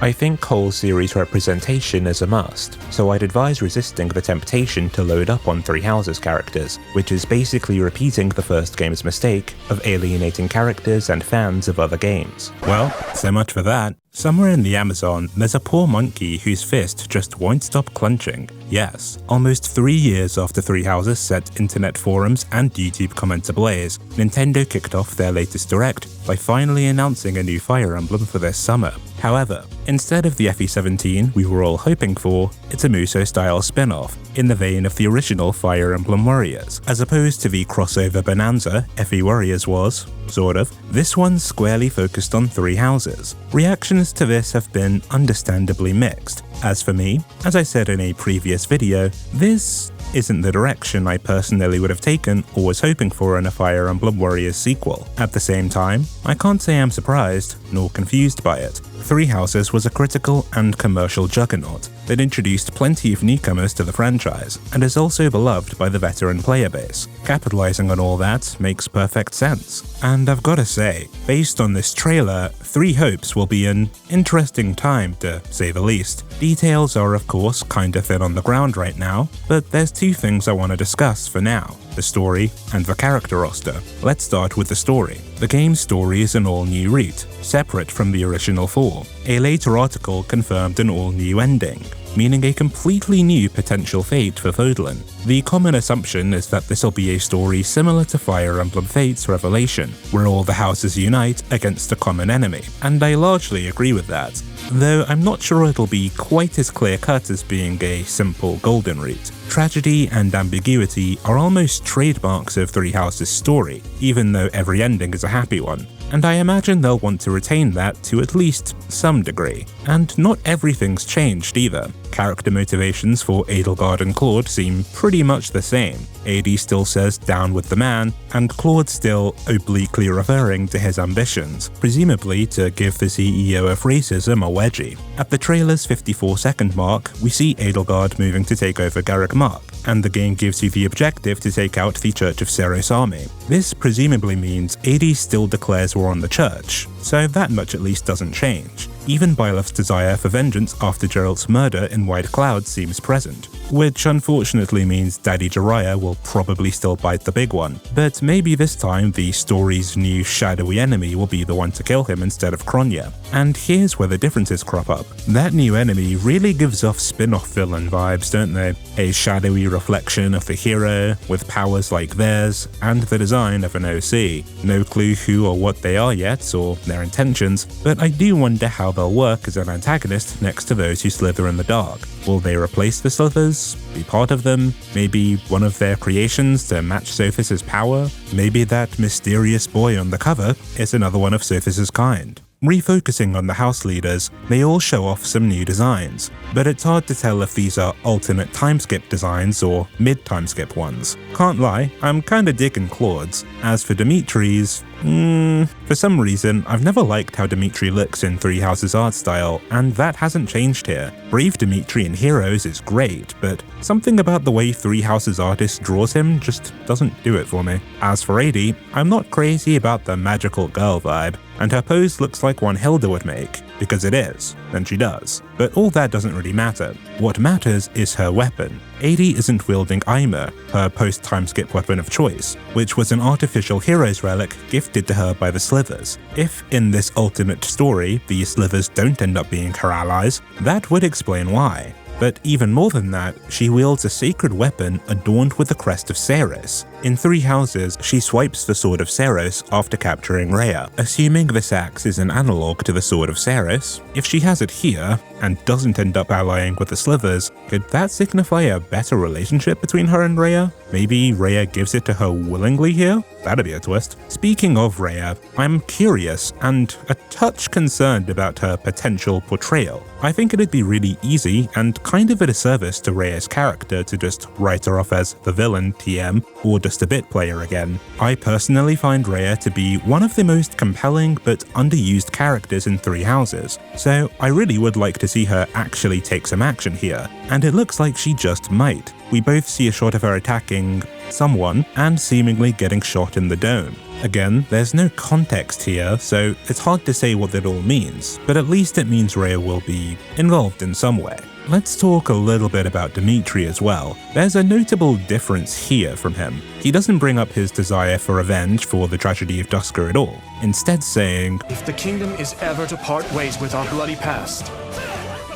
I think whole series representation is a must, so I'd advise resisting the temptation to load up on Three Houses characters, which is basically repeating the first game's mistake of alienating characters and fans of other games. Well, so much for that. Somewhere in the Amazon, there's a poor monkey whose fist just won't stop clenching. Yes, almost 3 years after Three Houses set internet forums and YouTube comments ablaze, Nintendo kicked off their latest Direct by finally announcing a new Fire Emblem for this summer. However, instead of the FE17 we were all hoping for, it's a Musou-style spin-off, in the vein of the original Fire Emblem Warriors. As opposed to the crossover bonanza FE Warriors was, sort of, this one's squarely focused on Three Houses. Reactions to this have been understandably mixed. As for me, as I said in a previous video, this isn't the direction I personally would have taken or was hoping for in a Fire Emblem Warriors sequel. At the same time, I can't say I'm surprised, nor confused by it. Three Houses was a critical and commercial juggernaut that introduced plenty of newcomers to the franchise, and is also beloved by the veteran player base. Capitalizing on all that makes perfect sense. And I've gotta say, based on this trailer, Three Hopes will be an interesting time to say the least. Details are of course kinda thin on the ground right now, but there's two things I want to discuss for now: the story and the character roster. Let's start with the story. The game's story is an all-new route, separate from the original four. A later article confirmed an all-new ending, meaning a completely new potential fate for Fodlan. The common assumption is that this'll be a story similar to Fire Emblem Fate's Revelation, where all the houses unite against a common enemy, and I largely agree with that, though I'm not sure it'll be quite as clear-cut as being a simple golden route. Tragedy and ambiguity are almost trademarks of Three Houses' story, even though every ending is a happy one, and I imagine they'll want to retain that to at least some degree. And not everything's changed either. Character motivations for Edelgard and Claude seem pretty much the same. AD still says down with the man, and Claude still obliquely referring to his ambitions, presumably to give the CEO of racism a wedgie. At the trailer's 54-second mark, we see Edelgard moving to take over Garreg Mach, and the game gives you the objective to take out the Church of Seros army. This presumably means AD still declares war on the Church, so that much at least doesn't change. Even Byleth's desire for vengeance after Geralt's murder in White Cloud seems present, which unfortunately means Daddy Jiraiya will probably still bite the big one, but maybe this time the story's new shadowy enemy will be the one to kill him instead of Kronya. And here's where the differences crop up. That new enemy really gives off spin-off villain vibes, don't they? A shadowy reflection of the hero, with powers like theirs, and the design of an OC. No clue who or what they are yet, or their intentions, but I do wonder how they'll work as an antagonist next to those who slither in the dark. Will they replace the slithers? Be part of them? Maybe one of their creations to match Sophis' power? Maybe that mysterious boy on the cover is another one of Sophis' kind. Refocusing on the house leaders, they all show off some new designs, but it's hard to tell if these are alternate timeskip designs or mid-timeskip ones. Can't lie, I'm kinda digging Claude's. As for Dimitri's, for some reason, I've never liked how Dimitri looks in Three Houses' art style, and that hasn't changed here. Brave Dimitri in Heroes is great, but something about the way Three Houses' artist draws him just doesn't do it for me. As for AD, I'm not crazy about the magical girl vibe, and her pose looks like one Hilda would make, because it is, and she does. But all that doesn't really matter. What matters is her weapon. AD isn't wielding Aimer, her post-timeskip weapon of choice, which was an artificial hero's relic gifted to her by the Slithers. If, in this alternate story, the Slithers don't end up being her allies, that would explain why. But even more than that, she wields a sacred weapon adorned with the crest of Seros. In Three Houses, she swipes the Sword of Seros after capturing Rhea. Assuming this axe is an analogue to the Sword of Seros, if she has it here, and doesn't end up allying with the Slithers, could that signify a better relationship between her and Rhea? Maybe Rhea gives it to her willingly here? That'd be a twist. Speaking of Rhea, I'm curious and a touch concerned about her potential portrayal. I think it'd be really easy and kind of a disservice to Rhea's character to just write her off as the villain TM or just a bit player again. I personally find Rhea to be one of the most compelling but underused characters in Three Houses, so I really would like to see her actually take some action here, and it looks like she just might. We both see a shot of her attacking someone, and seemingly getting shot in the dome. Again, there's no context here, so it's hard to say what that all means, but at least it means Rhea will be involved in some way. Let's talk a little bit about Dimitri as well. There's a notable difference here from him. He doesn't bring up his desire for revenge for the tragedy of Dusker at all, instead saying, "If the kingdom is ever to part ways with our bloody past,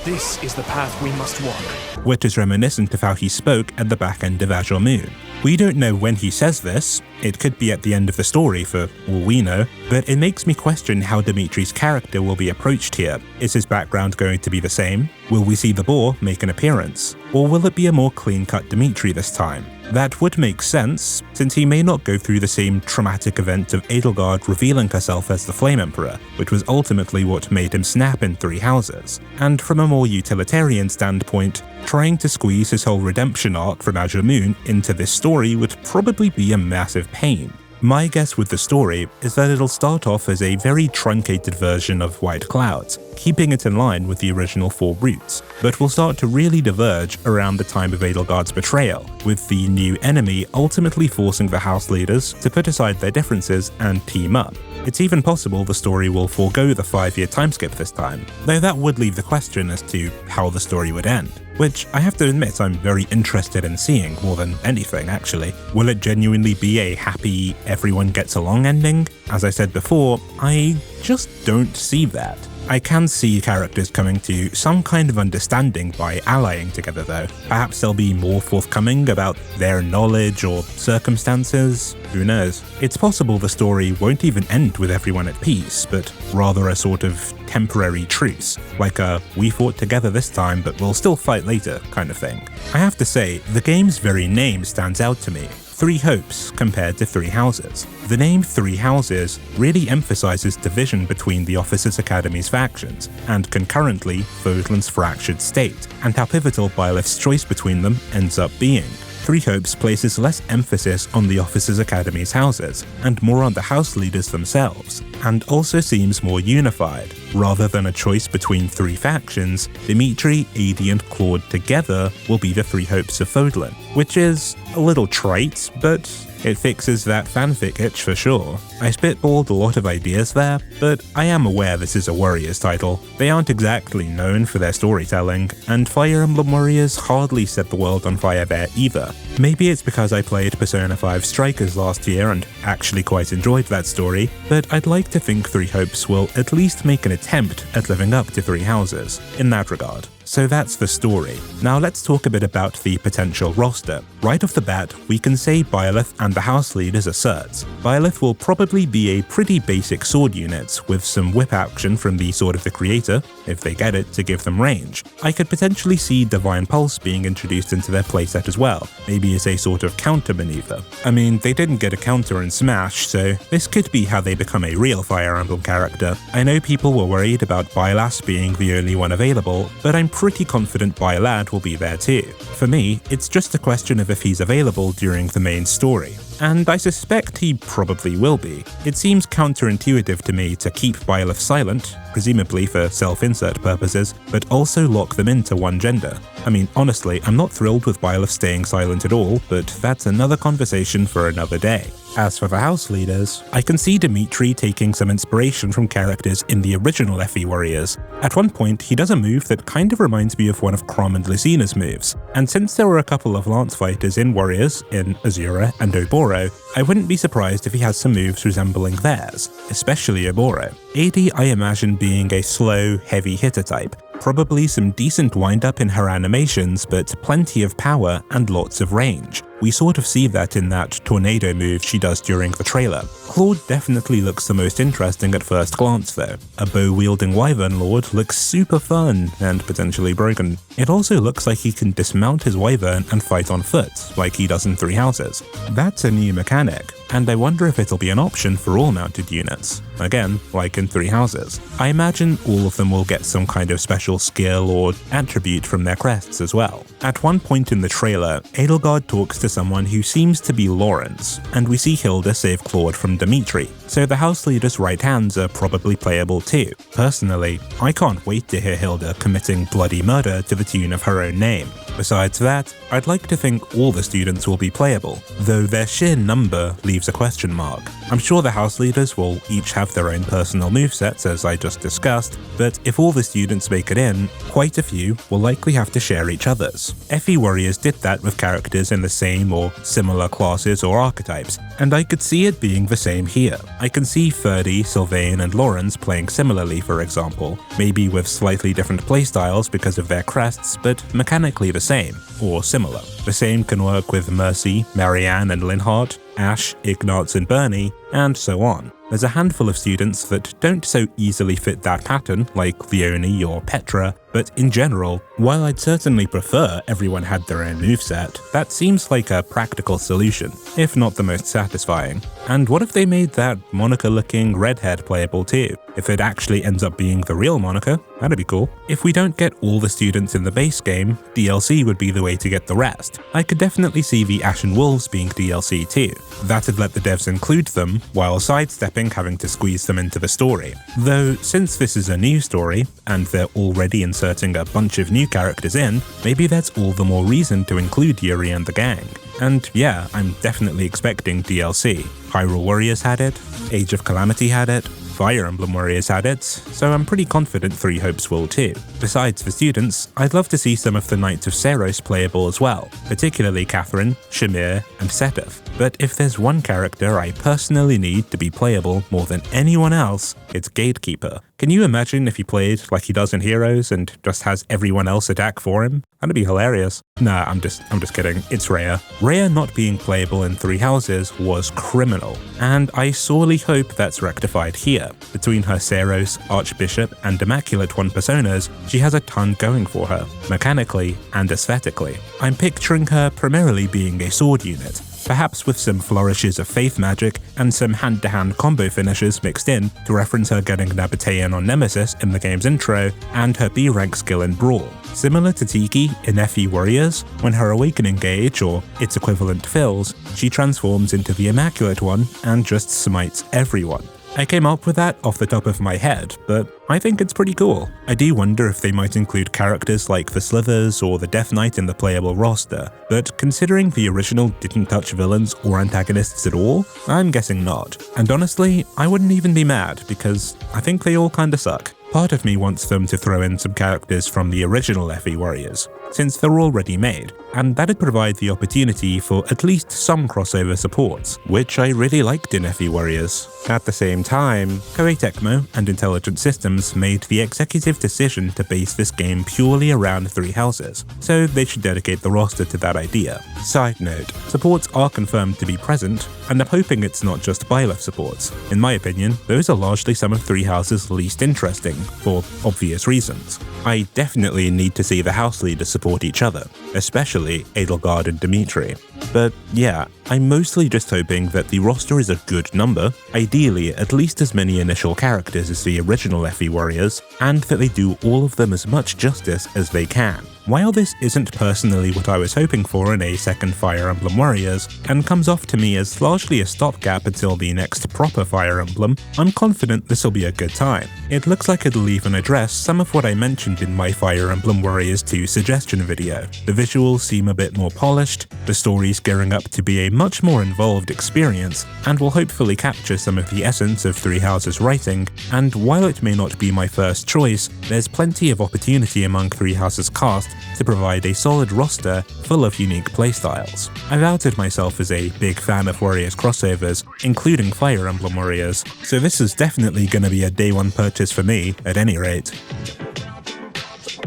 this is the path we must walk," which is reminiscent of how he spoke at the back end of Azure Moon. We don't know when he says this, it could be at the end of the story for all we know, but it makes me question how Dimitri's character will be approached here. Is his background going to be the same? Will we see the boar make an appearance? Or will it be a more clean-cut Dimitri this time? That would make sense, since he may not go through the same traumatic event of Edelgard revealing herself as the Flame Emperor, which was ultimately what made him snap in Three Houses. And from a more utilitarian standpoint, trying to squeeze his whole redemption arc from Azure Moon into this story would probably be a massive pain. My guess with the story is that it'll start off as a very truncated version of White Clouds, keeping it in line with the original 4 routes, but will start to really diverge around the time of Edelgard's betrayal, with the new enemy ultimately forcing the house leaders to put aside their differences and team up. It's even possible the story will forego the 5-year timeskip this time, though that would leave the question as to how the story would end. Which, I have to admit, I'm very interested in seeing more than anything, actually. Will it genuinely be a happy, everyone gets along ending? As I said before, I just don't see that. I can see characters coming to some kind of understanding by allying together though. Perhaps they'll be more forthcoming about their knowledge or circumstances, who knows. It's possible the story won't even end with everyone at peace, but rather a sort of temporary truce, like a "we fought together this time but we'll still fight later" kind of thing. I have to say, the game's very name stands out to me. 3 Hopes compared to 3 Houses. The name 3 Houses really emphasizes division between the Officers' Academy's factions, and concurrently Fodlan's fractured state, and how pivotal Byleth's choice between them ends up being. 3 Hopes places less emphasis on the Officers' Academy's houses, and more on the house leaders themselves, and also seems more unified. Rather than a choice between 3 factions, Dimitri, Adi and Claude together will be the 3 Hopes of Fodlan, which is a little trite, but it fixes that fanfic itch for sure. I spitballed a lot of ideas there, but I am aware this is a Warriors title. They aren't exactly known for their storytelling, and Fire Emblem Warriors hardly set the world on fire there either. Maybe it's because I played Persona 5 Strikers last year and actually quite enjoyed that story, but I'd like to think 3 Hopes will at least make an attempt at living up to 3 Houses, in that regard. So that's the story. Now let's talk a bit about the potential roster. Right off the bat, we can say Byleth and the house leaders are certs. Byleth will probably be a pretty basic sword unit, with some whip action from the Sword of the Creator, if they get it, to give them range. I could potentially see Divine Pulse being introduced into their playset as well, maybe as a sort of counter maneuver. I mean, they didn't get a counter in Smash, so this could be how they become a real Fire Emblem character. I know people were worried about Bylas being the only one available, but I'm pretty confident Bylad will be there too. For me, it's just a question of if he's available during the main story. And I suspect he probably will be. It seems counterintuitive to me to keep Byleth silent, presumably for self-insert purposes, but also lock them into one gender. I mean, honestly, I'm not thrilled with Byleth staying silent at all, but that's another conversation for another day. As for the house leaders, I can see Dimitri taking some inspiration from characters in the original FE Warriors. At one point, he does a move that kind of reminds me of one of Chrom and Lucina's moves, and since there were a couple of lance fighters in Warriors, in Azura and Oboro, I wouldn't be surprised if he has some moves resembling theirs, especially Oboro. Adi I imagine being a slow, heavy hitter type, probably some decent wind-up in her animations, but plenty of power and lots of range. We sort of see that in that tornado move she does during the trailer. Claude definitely looks the most interesting at first glance though. A bow-wielding Wyvern Lord looks super fun and potentially broken. It also looks like he can dismount his Wyvern and fight on foot, like he does in 3 Houses. That's a new mechanic. and I wonder if it'll be an option for all mounted units. Again, like in Three Houses. I imagine all of them will get some kind of special skill or attribute from their crests as well. At one point in the trailer, Edelgard talks to someone who seems to be Lawrence, and we see Hilda save Claude from Dimitri, so the house leader's right hands are probably playable too. Personally, I can't wait to hear Hilda committing bloody murder to the tune of her own name. Besides that, I'd like to think all the students will be playable, though their sheer number leaves a question mark. I'm sure the house leaders will each have their own personal movesets as I just discussed, but if all the students make it in, quite a few will likely have to share each other's. FE Warriors did that with characters in the same or similar classes or archetypes, and I could see it being the same here. I can see Ferdy, Sylvain, and Lawrence playing similarly, for example, maybe with slightly different playstyles because of their crests, but mechanically the same, or similar. The same can work with Mercy, Marianne, and Linhardt, Ash, Ignatz, and Bernie, and so on. There's a handful of students that don't so easily fit that pattern, like Leonie or Petra, but in general, while I'd certainly prefer everyone had their own moveset, that seems like a practical solution, if not the most satisfying. And what if they made that Monica-looking redhead playable too? If it actually ends up being the real Monica, that'd be cool. If we don't get all the students in the base game, DLC would be the way to get the rest. I could definitely see the Ashen Wolves being DLC too. That'd let the devs include them, while sidestepping having to squeeze them into the story. Though, since this is a new story, and they're already inserting a bunch of new characters in, maybe that's all the more reason to include Yuri and the gang. And yeah, I'm definitely expecting DLC. Hyrule Warriors had it, Age of Calamity had it, Fire Emblem Warriors had it, so I'm pretty confident Three Hopes will too. Besides the students, I'd love to see some of the Knights of Seiros playable as well, particularly Catherine, Shamir, and Seteth. But if there's one character I personally need to be playable more than anyone else, it's Gatekeeper. Can you imagine if he played like he does in Heroes and just has everyone else attack for him? That'd be hilarious. Nah, I'm just kidding, it's Rhea. Rhea not being playable in Three Houses was criminal, and I sorely hope that's rectified here. Between her Seiros, Archbishop, and Immaculate One personas, she has a ton going for her, mechanically and aesthetically. I'm picturing her primarily being a sword unit, perhaps with some flourishes of faith magic and some hand-to-hand combo finishes mixed in to reference her getting Nabatean on Nemesis in the game's intro and her B-rank skill in Brawl. Similar to Tiki in FE Warriors, when her Awakening gauge, or its equivalent, fills, she transforms into the Immaculate One and just smites everyone. I came up with that off the top of my head, but I think it's pretty cool. I do wonder if they might include characters like the Slithers or the Death Knight in the playable roster, but considering the original didn't touch villains or antagonists at all, I'm guessing not. And honestly, I wouldn't even be mad, because I think they all kinda suck. Part of me wants them to throw in some characters from the original FE Warriors, since they're already made, and that'd provide the opportunity for at least some crossover supports, which I really liked in FE Warriors. At the same time, Koei Tecmo and Intelligent Systems made the executive decision to base this game purely around Three Houses, so they should dedicate the roster to that idea. Side note, supports are confirmed to be present, and I'm hoping it's not just Byleth supports. In my opinion, those are largely some of Three Houses' least interesting, for obvious reasons. I definitely need to see the house leaders support each other, especially Edelgard and Dimitri. But yeah, I'm mostly just hoping that the roster is a good number, ideally at least as many initial characters as the original FE Warriors, and that they do all of them as much justice as they can. While this isn't personally what I was hoping for in a second Fire Emblem Warriors, and comes off to me as largely a stopgap until the next proper Fire Emblem, I'm confident this'll be a good time. It looks like it'll even address some of what I mentioned in my Fire Emblem Warriors 2 suggestion video. The visuals seem a bit more polished, the story's gearing up to be a much more involved experience, and will hopefully capture some of the essence of Three Houses' writing, and while it may not be my first choice, there's plenty of opportunity among Three Houses' cast to provide a solid roster full of unique playstyles. I've outed myself as a big fan of Warriors crossovers, including Fire Emblem Warriors, so this is definitely gonna be a day one purchase for me, at any rate.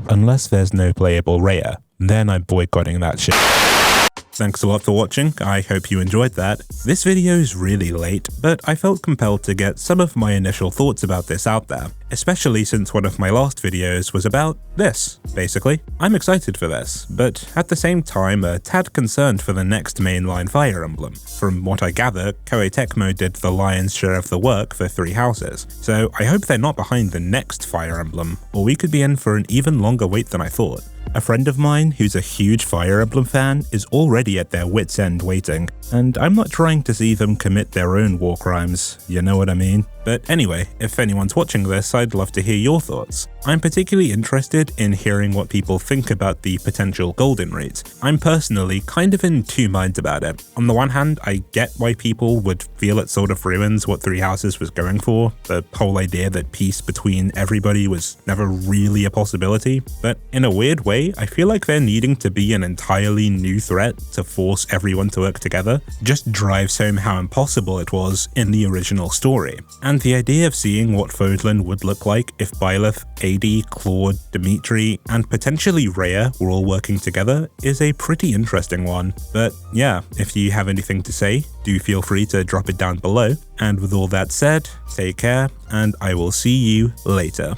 Unless there's no playable Rhea, then I'm boycotting that shit. Thanks a lot for watching, I hope you enjoyed that. This video is really late, but I felt compelled to get some of my initial thoughts about this out there. especially since one of my last videos was about this, basically. I'm excited for this, but at the same time a tad concerned for the next mainline Fire Emblem. From what I gather, Koei Tecmo did the lion's share of the work for Three Houses, so I hope they're not behind the next Fire Emblem, or we could be in for an even longer wait than I thought. A friend of mine who's a huge Fire Emblem fan is already at their wits' end waiting, and I'm not trying to see them commit their own war crimes, you know what I mean? But anyway, if anyone's watching this, I'd love to hear your thoughts. I'm particularly interested in hearing what people think about the potential golden rate. I'm personally kind of in two minds about it. On the one hand, I get why people would feel it sort of ruins what Three Houses was going for, the whole idea that peace between everybody was never really a possibility, but in a weird way, I feel like there needing to be an entirely new threat to force everyone to work together just drives home how impossible it was in the original story. And the idea of seeing what Fodlan would look like if Byleth, AD, Claude, Dimitri, and potentially Rhea were all working together is a pretty interesting one. But yeah, if you have anything to say, do feel free to drop it down below. And with all that said, take care, and I will see you later.